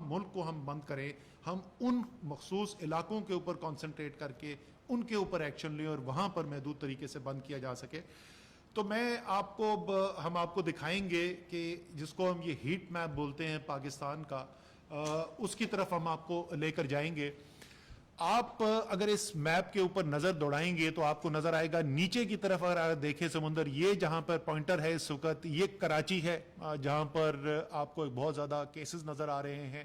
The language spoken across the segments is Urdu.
ملک کو ہم بند کریں, ہم ان مخصوص علاقوں کے اوپر کانسنٹریٹ کر کے ان کے اوپر ایکشن لیں اور وہاں پر محدود طریقے سے بند کیا جا سکے. تو ہم آپ کو دکھائیں گے کہ جس کو ہم یہ ہیٹ میپ بولتے ہیں پاکستان کا, اس کی طرف ہم آپ کو لے کر جائیں گے. آپ اگر اس میپ کے اوپر نظر دوڑائیں گے تو آپ کو نظر آئے گا نیچے کی طرف اگر دیکھیں سمندر, یہ جہاں پر پوائنٹر ہے اس وقت یہ کراچی ہے, جہاں پر آپ کو بہت زیادہ کیسز نظر آ رہے ہیں,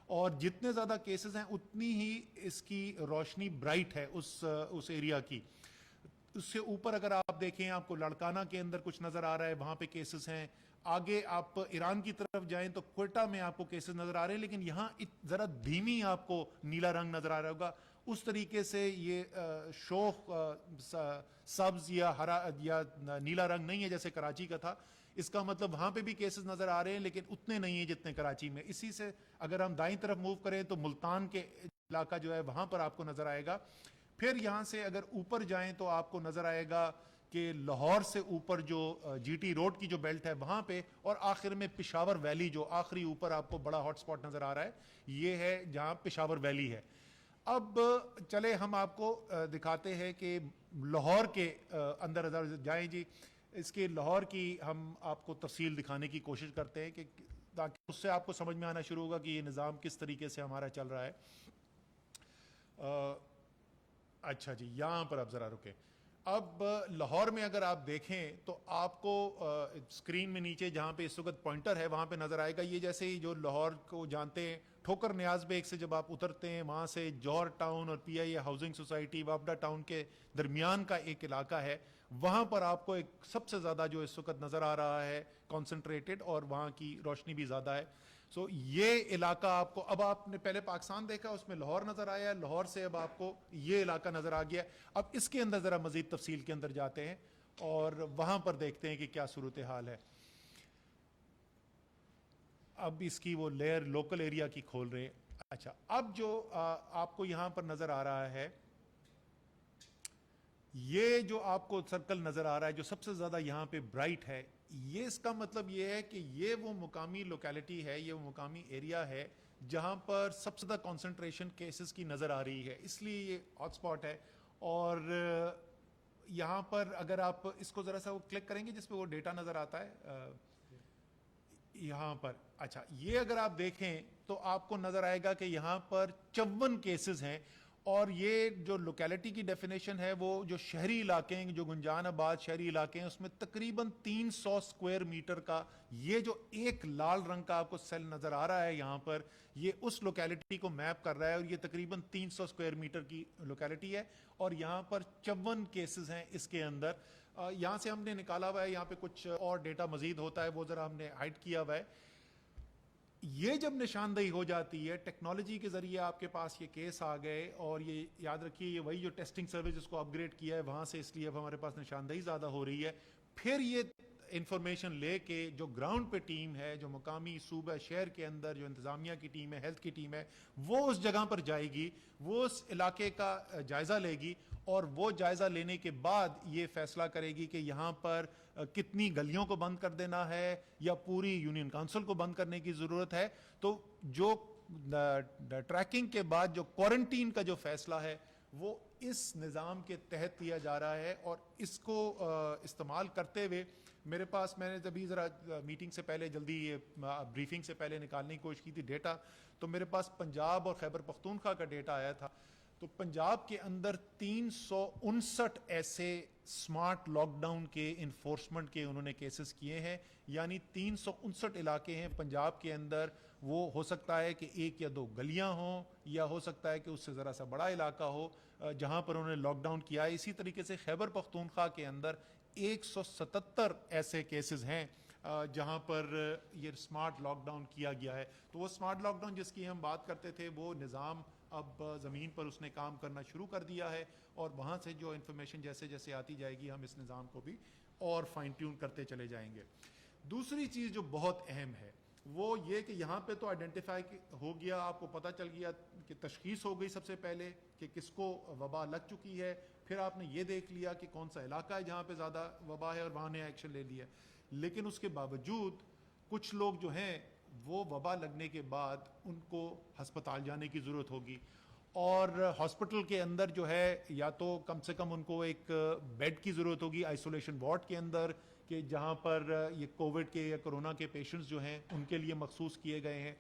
اور جتنے زیادہ کیسز ہیں اتنی ہی اس کی روشنی برائٹ ہے اس ایریا کی. اس سے اوپر اگر آپ دیکھیں آپ کو لاڑکانہ کے اندر کچھ نظر آ رہا ہے, وہاں پہ کیسز ہیں. آگے آپ ایران کی طرف جائیں تو کوئٹہ میں آپ کو کیسز نظر آ رہے ہیں, لیکن یہاں ذرا دھیمی آپ کو نیلا رنگ نظر آ رہا ہوگا. اس طریقے سے یہ شوخ سبز یا ہرا یا نیلا رنگ نہیں ہے جیسے کراچی کا تھا. اس کا مطلب وہاں پہ بھی کیسز نظر آ رہے ہیں لیکن اتنے نہیں ہیں جتنے کراچی میں. اسی سے اگر ہم دائیں طرف موو کریں تو ملتان کے علاقہ جو ہے وہاں پر آپ کو نظر آئے گا. پھر یہاں سے اگر اوپر جائیں تو آپ کو نظر آئے گا کہ لاہور سے اوپر جو جی ٹی روڈ کی جو بیلٹ ہے وہاں پہ, اور آخر میں پشاور ویلی جو آخری اوپر آپ کو بڑا ہاٹ سپاٹ نظر آ رہا ہے, یہ ہے جہاں پشاور ویلی ہے. اب چلے ہم آپ کو دکھاتے ہیں کہ لاہور کے اندر جائیں جی. اس کے لاہور کی ہم آپ کو تفصیل دکھانے کی کوشش کرتے ہیں کہ تاکہ اس سے آپ کو سمجھ میں آنا شروع ہوگا کہ یہ نظام کس طریقے سے ہمارا چل رہا ہے. اچھا جی, یہاں پر آپ ذرا رکیں. اب لاہور میں اگر آپ دیکھیں تو آپ کو اسکرین میں نیچے جہاں پہ اس وقت پوائنٹر ہے وہاں پہ نظر آئے گا, یہ جیسے ہی جو لاہور کو جانتے ہیں ٹھوکر نیاز بیگ سے جب آپ اترتے ہیں وہاں سے جوہر ٹاؤن اور پی آئی اے ہاؤسنگ سوسائٹی وابڈا ٹاؤن کے درمیان کا ایک علاقہ ہے, وہاں پر آپ کو ایک سب سے زیادہ جو اس وقت نظر آ رہا ہے کانسنٹریٹڈ, اور وہاں کی روشنی بھی زیادہ ہے. سو یہ علاقہ آپ کو, اب آپ نے پہلے پاکستان دیکھا اس میں لاہور نظر آیا, لاہور سے اب آپ کو یہ علاقہ نظر آ گیا. اب اس کے اندر ذرا مزید تفصیل کے اندر جاتے ہیں اور وہاں پر دیکھتے ہیں کہ کیا صورتحال ہے. اب اس کی وہ لیئر لوکل ایریا کی کھول رہے ہیں. اچھا, اب جو آپ کو یہاں پر نظر آ رہا ہے, یہ جو آپ کو سرکل نظر آ رہا ہے جو سب سے زیادہ یہاں پہ برائٹ ہے, یہ اس کا مطلب یہ ہے کہ یہ وہ مقامی لوکیلٹی ہے, یہ وہ مقامی ایریا ہے جہاں پر سب سے زیادہ کانسنٹریشن کیسز کی نظر آ رہی ہے, اس لیے یہ ہاٹ سپاٹ ہے. اور یہاں پر اگر آپ اس کو ذرا سا وہ کلک کریں گے جس پہ وہ ڈیٹا نظر آتا ہے یہاں پر, اچھا یہ اگر آپ دیکھیں تو آپ کو نظر آئے گا کہ یہاں پر 54 کیسز ہیں. اور یہ جو لوکیلٹی کی ڈیفینیشن ہے وہ جو شہری علاقے ہیں, جو گنجان آباد شہری علاقے ہیں, اس میں تقریباً 300 اسکوائر میٹر کا یہ جو ایک لال رنگ کا آپ کو سیل نظر آ رہا ہے یہاں پر, یہ اس لوکیلٹی کو میپ کر رہا ہے, اور یہ تقریباً 300 اسکوائر میٹر کی لوکیلٹی ہے, اور یہاں پر 54 کیسز ہیں اس کے اندر. یہاں سے ہم نے نکالا ہوا ہے, یہاں پہ کچھ اور ڈیٹا مزید ہوتا ہے وہ ذرا ہم نے ہائڈ کیا ہوا ہے. یہ جب نشاندہی ہو جاتی ہے ٹیکنالوجی کے ذریعے, آپ کے پاس یہ کیس آ گئے, اور یہ یاد رکھیے یہ وہی جو ٹیسٹنگ سروس جس کو اپ گریڈ کیا ہے وہاں سے, اس لیے اب ہمارے پاس نشاندہی زیادہ ہو رہی ہے. پھر یہ انفارمیشن لے کے جو گراؤنڈ پہ ٹیم ہے, جو مقامی صوبہ شہر کے اندر جو انتظامیہ کی ٹیم ہے, ہیلتھ کی ٹیم ہے, وہ اس جگہ پر جائے گی, وہ اس علاقے کا جائزہ لے گی, اور وہ جائزہ لینے کے بعد یہ فیصلہ کرے گی کہ یہاں پر کتنی گلیوں کو بند کر دینا ہے یا پوری یونین کونسل کو بند کرنے کی ضرورت ہے. تو جو ٹریکنگ کے بعد جو کوارنٹین کا جو فیصلہ ہے وہ اس نظام کے تحت لیا جا رہا ہے. اور اس کو استعمال کرتے ہوئے میرے پاس, میں نے جبھی ذرا میٹنگ سے پہلے جلدی بریفنگ سے پہلے نکالنے کی کوشش کی تھی ڈیٹا, تو میرے پاس پنجاب اور خیبر پختونخوا کا ڈیٹا آیا تھا. تو پنجاب کے اندر 359 ایسے سمارٹ لاک ڈاؤن کے انفورسمنٹ کے انہوں نے کیسز کیے ہیں, یعنی 359 علاقے ہیں پنجاب کے اندر. وہ ہو سکتا ہے کہ ایک یا دو گلیاں ہوں, یا ہو سکتا ہے کہ اس سے ذرا سا بڑا علاقہ ہو جہاں پر انہوں نے لاک ڈاؤن کیا ہے. اسی طریقے سے خیبر پختونخوا کے اندر 177 ایسے کیسز ہیں جہاں پر یہ سمارٹ لاک ڈاؤن کیا گیا ہے. تو وہ سمارٹ لاک ڈاؤن جس کی ہم بات کرتے تھے, وہ نظام اب زمین پر اس نے کام کرنا شروع کر دیا ہے, اور وہاں سے جو انفارمیشن جیسے جیسے آتی جائے گی ہم اس نظام کو بھی اور فائن ٹیون کرتے چلے جائیں گے. دوسری چیز جو بہت اہم ہے وہ یہ کہ یہاں پہ تو آئیڈینٹیفائی ہو گیا, آپ کو پتہ چل گیا کہ تشخیص ہو گئی سب سے پہلے کہ کس کو وبا لگ چکی ہے. پھر آپ نے یہ دیکھ لیا کہ کون سا علاقہ ہے جہاں پہ زیادہ وبا ہے اور وہاں نے ایکشن لے لیا. لیکن اس کے باوجود کچھ لوگ جو ہیں وہ وبا لگنے کے بعد ان کو ہسپتال جانے کی ضرورت ہوگی. اور ہاسپٹل کے اندر جو ہے یا تو کم سے کم ان کو ایک بیڈ کی ضرورت ہوگی آئسولیشن وارڈ کے اندر, کہ جہاں پر یہ کووڈ کے یا کرونا کے پیشنٹس جو ہیں ان کے لیے مخصوص کیے گئے ہیں.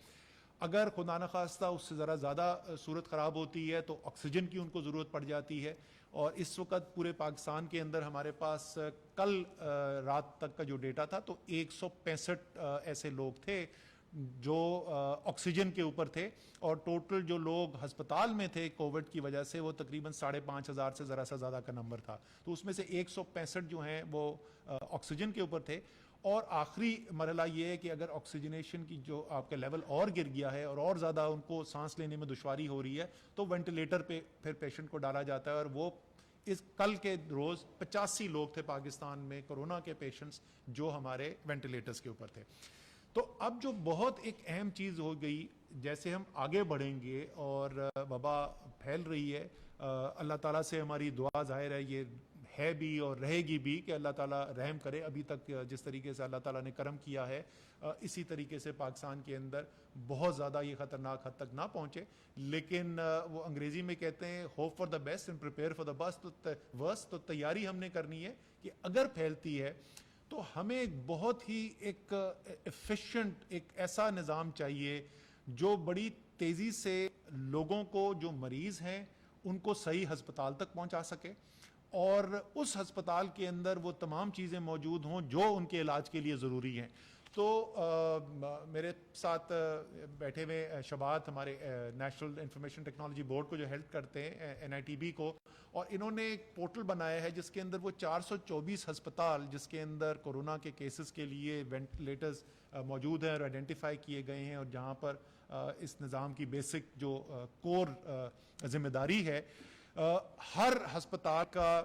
اگر خدا نخواستہ اس سے ذرا زیادہ صورت خراب ہوتی ہے تو آکسیجن کی ان کو ضرورت پڑ جاتی ہے. اور اس وقت پورے پاکستان کے اندر ہمارے پاس کل رات تک کا جو ڈیٹا تھا تو 165 ایسے لوگ تھے جو آکسیجن کے اوپر تھے, اور ٹوٹل جو لوگ ہسپتال میں تھے کووڈ کی وجہ سے وہ تقریباً 5,500 سے ذرا سا زیادہ کا نمبر تھا. تو اس میں سے 165 جو ہیں وہ آکسیجن کے اوپر تھے. اور آخری مرحلہ یہ ہے کہ اگر آکسیجنیشن کی جو آپ کا لیول اور گر گیا ہے اور زیادہ ان کو سانس لینے میں دشواری ہو رہی ہے تو وینٹیلیٹر پہ پھر پیشنٹ کو ڈالا جاتا ہے. اور وہ اس کل کے روز 85 لوگ تھے پاکستان میں کرونا کے پیشنٹس جو ہمارے وینٹیلیٹرز کے اوپر تھے. تو اب جو بہت ایک اہم چیز ہو گئی, جیسے ہم آگے بڑھیں گے اور وبا پھیل رہی ہے, اللہ تعالیٰ سے ہماری دعا ظاہر ہے یہ ہے بھی اور رہے گی بھی کہ اللہ تعالیٰ رحم کرے. ابھی تک جس طریقے سے اللہ تعالیٰ نے کرم کیا ہے اسی طریقے سے پاکستان کے اندر بہت زیادہ یہ خطرناک حد تک نہ پہنچے, لیکن وہ انگریزی میں کہتے ہیں hope for the best and prepare for the worst. تو تیاری ہم نے کرنی ہے کہ اگر پھیلتی ہے تو ہمیں ایک بہت ہی ایک ایفیشینٹ ایک ایسا نظام چاہیے جو بڑی تیزی سے لوگوں کو جو مریض ہیں ان کو صحیح ہسپتال تک پہنچا سکے, اور اس ہسپتال کے اندر وہ تمام چیزیں موجود ہوں جو ان کے علاج کے لیے ضروری ہیں. تو میرے ساتھ بیٹھے ہوئے شبات ہمارے نیشنل انفارمیشن ٹیکنالوجی بورڈ کو جو ہیلپ کرتے ہیں NITB کو, اور انہوں نے ایک پورٹل بنایا ہے جس کے اندر وہ 424 ہسپتال جس کے اندر کورونا کے کیسز کے لیے وینٹیلیٹرز موجود ہیں اور آئیڈینٹیفائی کیے گئے ہیں, اور جہاں پر اس نظام کی بیسک جو کور ذمہ داری ہے, ہر ہسپتال کا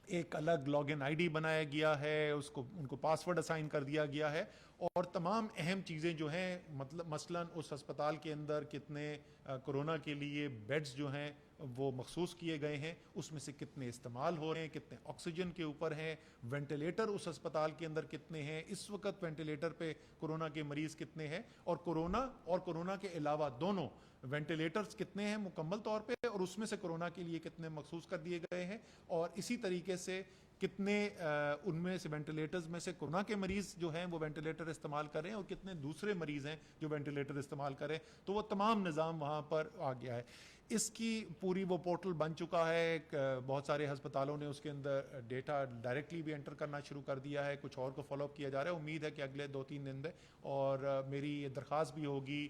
ایک الگ لاگ ان ID بنایا گیا ہے, اس کو ان کو پاسورڈ اسائن کر دیا گیا ہے, اور تمام اہم چیزیں جو ہیں مطلب مثلاً اس ہسپتال کے اندر کتنے کرونا کے لیے بیڈز جو ہیں وہ مخصوص کیے گئے ہیں, اس میں سے کتنے استعمال ہو رہے ہیں, کتنے آکسیجن کے اوپر ہیں, وینٹیلیٹر اس ہسپتال کے اندر کتنے ہیں, اس وقت وینٹیلیٹر پہ کرونا کے مریض کتنے ہیں, اور کرونا کے علاوہ دونوں وینٹیلیٹرز کتنے ہیں مکمل طور پہ, اور اس میں سے کرونا کے لیے کتنے مخصوص کر دیے گئے ہیں, اور اسی طریقے سے کتنے ان میں سے وینٹیلیٹرز میں سے کرونا کے مریض جو ہیں وہ وینٹیلیٹر استعمال کر رہے ہیں اور کتنے دوسرے مریض ہیں جو وینٹیلیٹر استعمال کریں. تو وہ تمام نظام وہاں پر آ گیا ہے. اس کی پوری وہ پورٹل بن چکا ہے, بہت سارے ہسپتالوں نے اس کے اندر ڈیٹا ڈائریکٹلی بھی انٹر کرنا شروع کر دیا ہے, کچھ اور کو فالو اپ کیا جا رہا ہے. امید ہے کہ اگلے 2-3 دن میں, اور میری یہ درخواست بھی ہوگی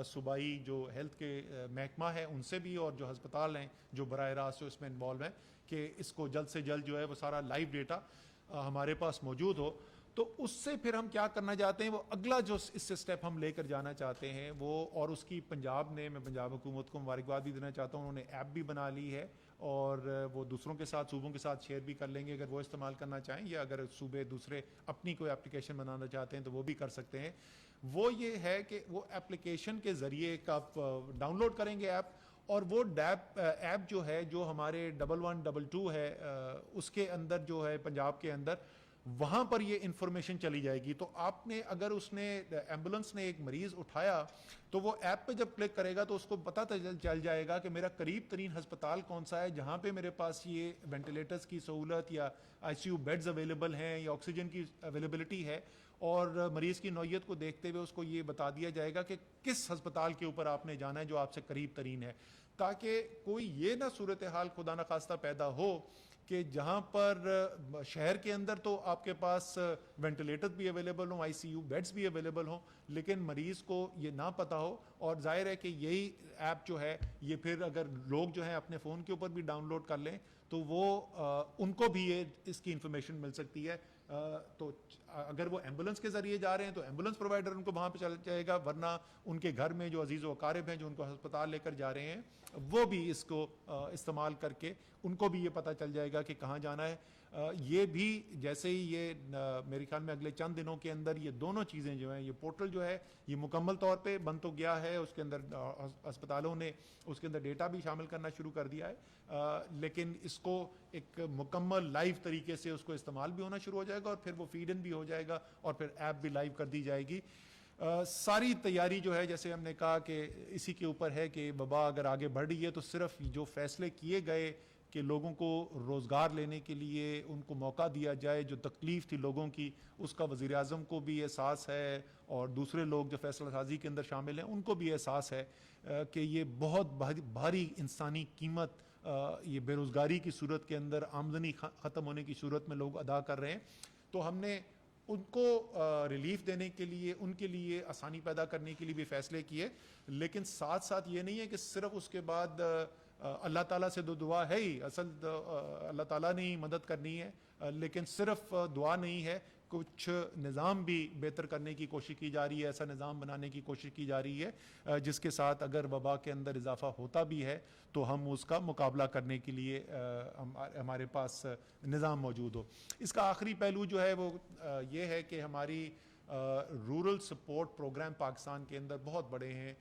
صوبائی جو ہیلتھ کے محکمہ ہے ان سے بھی, اور جو ہسپتال ہیں جو براہ راست جو اس میں انوالو ہیں, کہ اس کو جلد سے جلد جو ہے وہ سارا لائیو ڈیٹا ہمارے پاس موجود ہو. تو اس سے پھر ہم کیا کرنا چاہتے ہیں, وہ اگلا جو اس سے سٹیپ ہم لے کر جانا چاہتے ہیں وہ, اور اس کی پنجاب نے, میں پنجاب حکومت کو مبارکباد بھی دینا چاہتا ہوں, انہوں نے ایپ بھی بنا لی ہے, اور وہ دوسروں کے ساتھ صوبوں کے ساتھ شیئر بھی کر لیں گے اگر وہ استعمال کرنا چاہیں, یا اگر صوبے دوسرے اپنی کوئی اپلیکیشن بنانا چاہتے ہیں تو وہ بھی کر سکتے ہیں. وہ یہ ہے کہ وہ اپلیکیشن کے ذریعے کا آپ ڈاؤن لوڈ کریں گے ایپ, اور وہ ایپ جو ہے جو ہمارے 1122 ہے اس کے اندر جو ہے پنجاب کے اندر, وہاں پر یہ انفارمیشن چلی جائے گی. تو آپ نے اگر اس نے ایمبولنس نے ایک مریض اٹھایا تو وہ ایپ پہ جب کلک کرے گا تو اس کو پتہ چل جائے گا کہ میرا قریب ترین ہسپتال کون سا ہے جہاں پہ میرے پاس یہ وینٹیلیٹرز کی سہولت یا ICU بیڈز اویلیبل ہیں یا آکسیجن کی اویلیبلٹی ہے, اور مریض کی نوعیت کو دیکھتے ہوئے اس کو یہ بتا دیا جائے گا کہ کس ہسپتال کے اوپر آپ نے جانا ہے جو آپ سے قریب ترین ہے, تاکہ کوئی یہ نہ صورتحال خدا نخواستہ پیدا ہو کہ جہاں پر شہر کے اندر تو آپ کے پاس وینٹیلیٹر بھی اویلیبل ہوں, ICU بیڈز بھی اویلیبل ہوں, لیکن مریض کو یہ نہ پتہ ہو. اور ظاہر ہے کہ یہی ایپ جو ہے یہ پھر اگر لوگ جو ہیں اپنے فون کے اوپر بھی ڈاؤن لوڈ کر لیں تو وہ ان کو بھی یہ اس کی انفارمیشن مل سکتی ہے. تو اگر وہ ایمبولنس کے ذریعے جا رہے ہیں تو ایمبولنس پرووائڈر ان کو وہاں پہ چل جائے گا, ورنہ ان کے گھر میں جو عزیز و اقارب ہیں جو ان کو ہسپتال لے کر جا رہے ہیں وہ بھی اس کو استعمال کر کے ان کو بھی یہ پتہ چل جائے گا کہ کہاں جانا ہے. یہ بھی جیسے ہی یہ میرے خیال میں اگلے چند دنوں کے اندر یہ دونوں چیزیں جو ہیں, یہ پورٹل جو ہے یہ مکمل طور پہ بن تو گیا ہے, اس کے اندر ہسپتالوں نے اس کے اندر ڈیٹا بھی شامل کرنا شروع کر دیا ہے, لیکن اس کو ایک مکمل لائیو طریقے سے اس کو استعمال بھی ہونا شروع ہو جائے گا, اور پھر وہ فیڈ ان بھی ہو جائے گا, اور پھر ایپ بھی لائیو کر دی جائے گی. ساری تیاری جو ہے جیسے ہم نے کہا کہ اسی کے اوپر ہے کہ وبا اگر آگے بڑھ رہی ہے تو صرف جو فیصلے کیے گئے کہ لوگوں کو روزگار لینے کے لیے ان کو موقع دیا جائے، جو تکلیف تھی لوگوں کی اس کا وزیر اعظم کو بھی احساس ہے اور دوسرے لوگ جو فیصلہ سازی کے اندر شامل ہیں ان کو بھی احساس ہے کہ یہ بہت بھاری انسانی قیمت یہ بے روزگاری کی صورت کے اندر آمدنی ختم ہونے کی صورت میں لوگ ادا کر رہے ہیں. تو ہم نے ان کو ریلیف دینے کے لیے، ان کے لیے آسانی پیدا کرنے کے لیے بھی فیصلے کیے، لیکن ساتھ ساتھ یہ نہیں ہے کہ صرف اس کے بعد اللہ تعالیٰ سے دعا ہے ہی، اصل اللہ تعالیٰ نے ہی مدد کرنی ہے، لیکن صرف دعا نہیں ہے، کچھ نظام بھی بہتر کرنے کی کوشش کی جا رہی ہے، ایسا نظام بنانے کی کوشش کی جا رہی ہے جس کے ساتھ اگر وبا کے اندر اضافہ ہوتا بھی ہے تو ہم اس کا مقابلہ کرنے کے لیے ہمارے پاس نظام موجود ہو. اس کا آخری پہلو جو ہے وہ یہ ہے کہ ہماری رورل سپورٹ پروگرام پاکستان کے اندر بہت بڑے ہیں،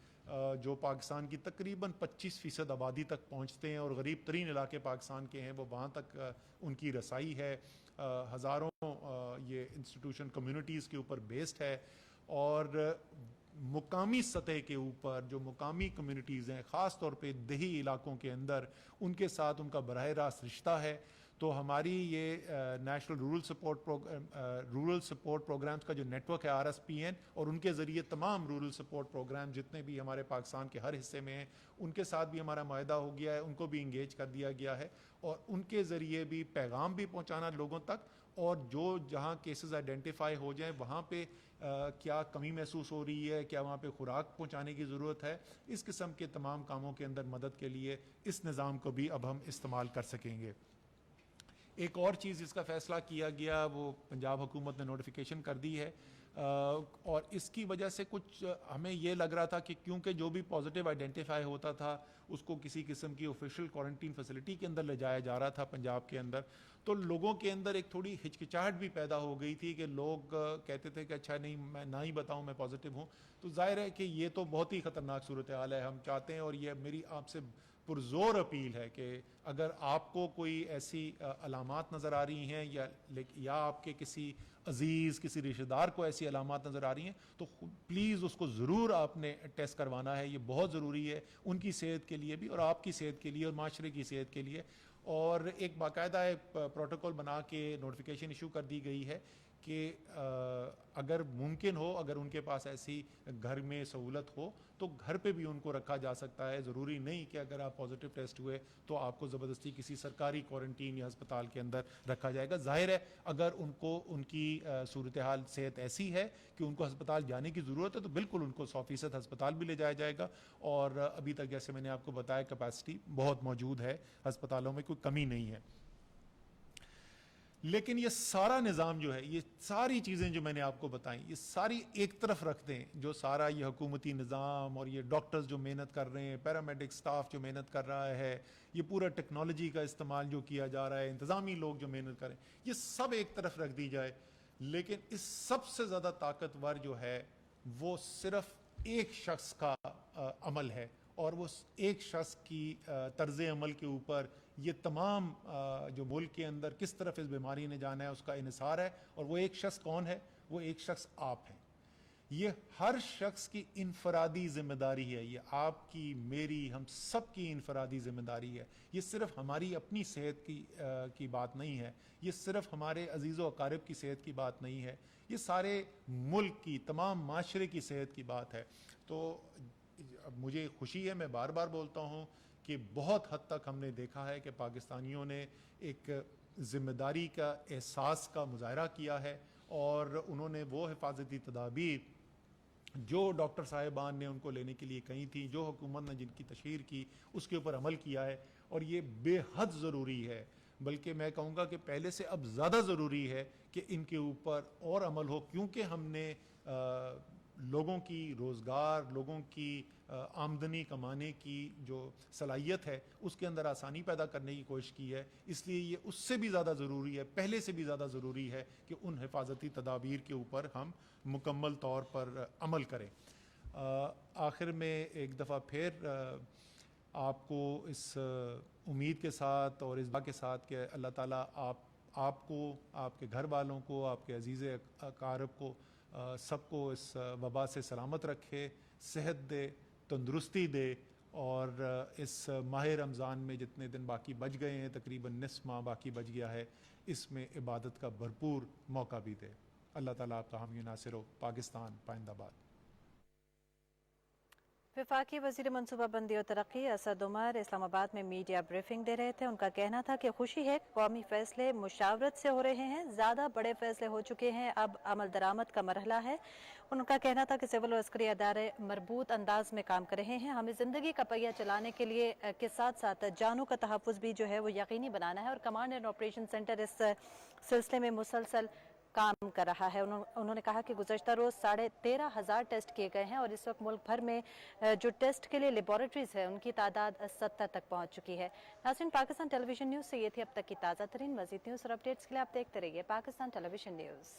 جو پاکستان کی تقریباً 25% آبادی تک پہنچتے ہیں اور غریب ترین علاقے پاکستان کے ہیں وہ وہاں تک ان کی رسائی ہے. ہزاروں یہ انسٹیٹیوشن کمیونٹیز کے اوپر بیسڈ ہے، اور مقامی سطح کے اوپر جو مقامی کمیونٹیز ہیں خاص طور پہ دیہی علاقوں کے اندر ان کے ساتھ ان کا براہ راست رشتہ ہے. تو ہماری یہ نیشنل رورل سپورٹ پروگرامز کا جو نیٹ ورک ہے RSPN، اور ان کے ذریعے تمام رورل سپورٹ پروگرام جتنے بھی ہمارے پاکستان کے ہر حصے میں ہیں ان کے ساتھ بھی ہمارا معاہدہ ہو گیا ہے، ان کو بھی انگیج کر دیا گیا ہے، اور ان کے ذریعے بھی پیغام بھی پہنچانا لوگوں تک، اور جو جہاں کیسز آئیڈینٹیفائی ہو جائیں وہاں پہ کیا کمی محسوس ہو رہی ہے، کیا وہاں پہ خوراک پہنچانے کی ضرورت ہے، اس قسم کے تمام کاموں کے اندر مدد کے لیے اس نظام کو بھی اب ہم استعمال کر سکیں گے. ایک اور چیز جس کا فیصلہ کیا گیا وہ پنجاب حکومت نے نوٹیفیکیشن کر دی ہے، اور اس کی وجہ سے کچھ ہمیں یہ لگ رہا تھا کہ کیونکہ جو بھی پازیٹیو آئیڈینٹیفائی ہوتا تھا اس کو کسی قسم کی آفیشیل کوارنٹین فیسلٹی کے اندر لے جایا جا رہا تھا پنجاب کے اندر، تو لوگوں کے اندر ایک تھوڑی ہچکچاہٹ بھی پیدا ہو گئی تھی کہ لوگ کہتے تھے کہ اچھا نہیں میں نہ ہی بتاؤں میں پازیٹیو ہوں. تو ظاہر ہے کہ یہ تو بہت ہی خطرناک صورتحال ہے. ہم چاہتے ہیں اور یہ میری آپ سے پرزور اپیل ہے کہ اگر آپ کو کوئی ایسی علامات نظر آ رہی ہیں یا آپ کے کسی عزیز کسی رشتہ دار کو ایسی علامات نظر آ رہی ہیں تو پلیز اس کو ضرور آپ نے ٹیسٹ کروانا ہے. یہ بہت ضروری ہے ان کی صحت کے لیے بھی اور آپ کی صحت کے لیے اور معاشرے کی صحت کے لیے. اور ایک باقاعدہ پروٹوکول بنا کے نوٹیفیکیشن ایشو کر دی گئی ہے کہ اگر ممکن ہو، اگر ان کے پاس ایسی گھر میں سہولت ہو تو گھر پہ بھی ان کو رکھا جا سکتا ہے. ضروری نہیں کہ اگر آپ پازیٹیو ٹیسٹ ہوئے تو آپ کو زبردستی کسی سرکاری کوارنٹین یا ہسپتال کے اندر رکھا جائے گا. ظاہر ہے اگر ان کو ان کی صورتحال صحت ایسی ہے کہ ان کو ہسپتال جانے کی ضرورت ہے تو بالکل ان کو 100% ہسپتال بھی لے جایا جائے گا. اور ابھی تک جیسے میں نے آپ کو بتایا کیپیسٹی بہت موجود ہے ہسپتالوں میں، کوئی کمی نہیں ہے. لیکن یہ سارا نظام جو ہے، یہ ساری چیزیں جو میں نے آپ کو بتائیں، یہ ساری ایک طرف رکھ دیں، جو سارا یہ حکومتی نظام اور یہ ڈاکٹرز جو محنت کر رہے ہیں، پیرامیڈک سٹاف جو محنت کر رہا ہے، یہ پورا ٹیکنالوجی کا استعمال جو کیا جا رہا ہے، انتظامی لوگ جو محنت کریں، یہ سب ایک طرف رکھ دی جائے. لیکن اس سب سے زیادہ طاقتور جو ہے وہ صرف ایک شخص کا عمل ہے، اور وہ ایک شخص کی طرز عمل کے اوپر یہ تمام جو ملک کے اندر کس طرف اس بیماری نے جانا ہے اس کا انحصار ہے. اور وہ ایک شخص کون ہے؟ وہ ایک شخص آپ ہیں. یہ ہر شخص کی انفرادی ذمہ داری ہے، یہ آپ کی، میری، ہم سب کی انفرادی ذمہ داری ہے. یہ صرف ہماری اپنی صحت کی بات نہیں ہے، یہ صرف ہمارے عزیز و اقارب کی صحت کی بات نہیں ہے، یہ سارے ملک کی، تمام معاشرے کی صحت کی بات ہے. تو مجھے خوشی ہے، میں بار بار بولتا ہوں کہ بہت حد تک ہم نے دیکھا ہے کہ پاکستانیوں نے ایک ذمہ داری کا احساس کا مظاہرہ کیا ہے، اور انہوں نے وہ حفاظتی تدابیر جو ڈاکٹر صاحبان نے ان کو لینے کے لیے کہی تھی، جو حکومت نے جن کی تشہیر کی، اس کے اوپر عمل کیا ہے. اور یہ بے حد ضروری ہے، بلکہ میں کہوں گا کہ پہلے سے اب زیادہ ضروری ہے کہ ان کے اوپر اور عمل ہو، کیونکہ ہم نے لوگوں کی روزگار، لوگوں کی آمدنی کمانے کی جو صلاحیت ہے اس کے اندر آسانی پیدا کرنے کی کوشش کی ہے. اس لیے یہ اس سے بھی زیادہ ضروری ہے، پہلے سے بھی زیادہ ضروری ہے کہ ان حفاظتی تدابیر کے اوپر ہم مکمل طور پر عمل کریں. آخر میں ایک دفعہ پھر آپ کو اس امید کے ساتھ اور اس دعا کے ساتھ کہ اللہ تعالیٰ آپ کو، آپ کے گھر والوں کو، آپ کے عزیز اقارب کو سب کو اس وبا سے سلامت رکھے, صحت دے, تندرستی دے, اور اس ماہ رمضان میں جتنے دن باقی بچ گئے ہیں, تقریباً نصف ماہ باقی بچ گیا ہے, اس میں عبادت کا بھرپور موقع بھی دے. اللہ تعالیٰ آپ کا حامی ناصر ہو. پاکستان پائندہ باد. وفاقی وزیر منصوبہ بندی و ترقی اسد عمر اسلام آباد میں میڈیا بریفنگ دے رہے تھے. ان کا کہنا تھا کہ خوشی ہے قومی فیصلے مشاورت سے ہو رہے ہیں, زیادہ بڑے فیصلے ہو چکے ہیں, اب عمل درآمد کا مرحلہ ہے. ان کا کہنا تھا کہ سول و عسکری ادارے مربوط انداز میں کام کر رہے ہیں. ہمیں زندگی کا پہیہ چلانے کے لیے کے ساتھ ساتھ جانوں کا تحفظ بھی جو ہے وہ یقینی بنانا ہے, اور کمانڈ اینڈ آپریشن سینٹر اس سلسلے میں مسلسل کام کر رہا ہے. انہوں نے کہا کہ گزشتہ روز 13,500 ٹیسٹ کیے گئے ہیں, اور اس وقت ملک بھر میں جو ٹیسٹ کے لیے لیبارٹریز ہیں ان کی تعداد 70 تک پہنچ چکی ہے. ناظرین, پاکستان ٹیلی ویژن نیوز سے یہ تھی اب تک کی تازہ ترین. مزید نیوز اور اپڈیٹس کے لیے آپ دیکھتے رہیے پاکستان ٹیلی ویژن نیوز.